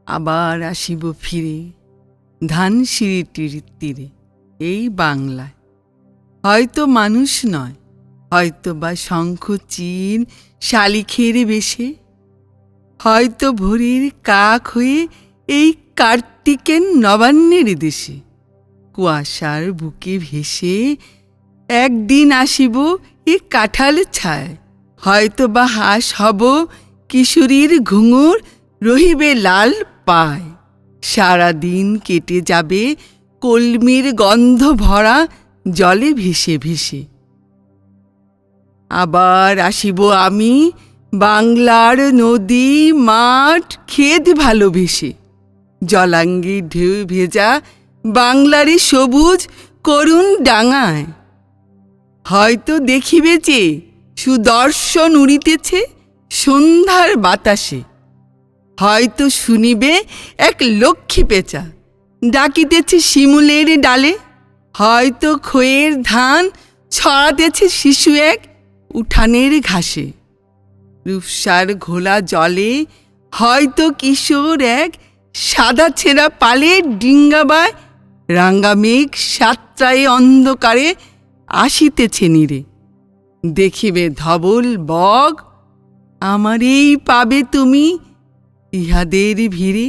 আবার আসিব ফিরে ধানসিঁড়িটির তীরে, এই বাংলায়। হয়তো মানুষ নয়, হয়তো বা শঙ্খ চির শালিখের বেশে, হয়তো ভোরের কাক হয়ে এই কার্তিকের নবান্নের দেশে। কুয়াশার বুকে ভেসে একদিন আসিব এ কাঁঠাল ছায়, হয়তো বা হাঁস হব কিশোরীর ঘুঙুর রহিবে লাল পায়। সারাদিন কেটে যাবে কলমির গন্ধ ভরা জলে ভেসে ভেসে। আবার আসিব আমি বাংলার নদী মাঠ ক্ষেত ভালোবেসে, জলাঙ্গি ঢেউ ভেজা বাংলারই সবুজ করুণ ডাঙায়। হয়তো দেখিবে যে সুদর্শন উড়িতেছে সন্ধ্যার বাতাসে, হয়তো শুনিবে এক লক্ষ্মী পেঁচা ডাকিতেছে শিমুলের ডালে, হয়তো খয়ের ধান ছড়াতেছে শিশু এক উঠানের ঘাসে। রূপসার ঘোলা জলে হয়তো কিশোর এক সাদা ছেঁড়া পালে ডিঙ্গাবায়, রাঙ্গা মেঘ সাতটায় অন্ধকারে আসিতেছে নীরে। দেখিবে ধবল বগ, আমারেই পাবে তুমি ইহাদের ভিড়ে।